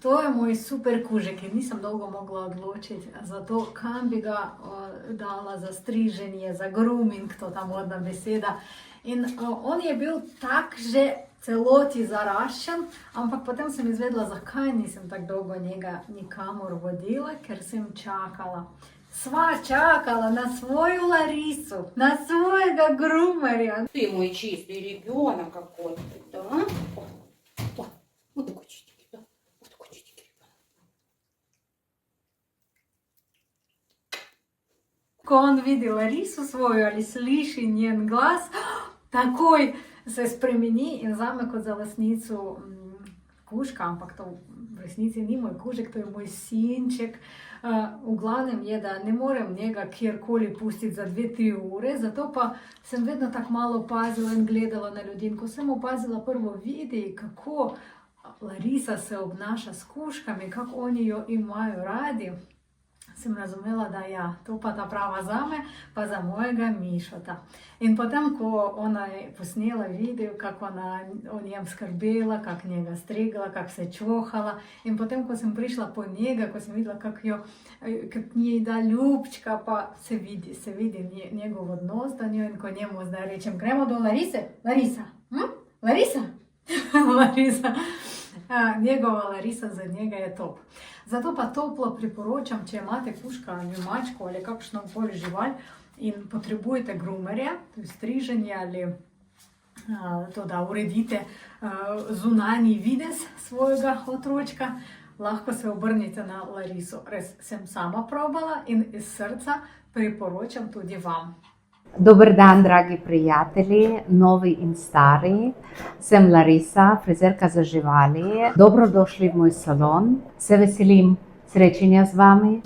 to je moj super kužek in nisem dolgo mogla odločiti za to, kam bi ga dala za striženje, za grooming, to ta modna beseda. In on je bil tak že celoti zaraščen, ampak potem sem izvedela, zakaj nisem tako dolgo njega nikamor vodila, ker sem čakala. Sva čakala на свою Ларису, на своего грумеря. Ты мой чистый ребенок какой ты, да? Вот такой чистенький, да? Вот такой чистенький ребенок. Ko on vidi Larisu svoju ali sliši njen glas, takoj se spremeni in zame kot za lastnicu kužka, ampak to v resnici ni moj kužek, to je moj sinček. V glavnem je, da ne morem njega kjerkoli pustiti za 2-3 ure, zato pa sem vedno tako malo pazila in gledala na ljudi. In ko sem opazila prvo videi, kako Larisa se obnaša s kužkami, kako oni jo imajo radi, sem razumela, da ja, to pa ta prava zame, pa za mojega Mišota. In potem, ko ona je posnela video, kako ona o njem skrbela, kako njega strigla, kako se čohala, in potem, ko sem prišla po njega, ko sem videla, kako njej da ljubčka, pa se vidi njegov odnos do njo, in ko njemu zdaj rečem, gremo do Larise, Larisa, Larisa, Larisa. Njegova Larisa za njega je top. Zato pa toplo priporočam, če imate kužka ali mačko ali kakšno koli žival in potrebujete groomerja, to je striženje ali to, da uredite zunanji videz svojega otročka, lahko se obrnite na Lariso. Res sem sama probala in iz srca priporočam tudi vam. Dober dan, dragi prijatelji, novi in stari. Sem Larisa, frizerka za živali. Dobrodošli v moj salon. Se veselim srečanja z vami.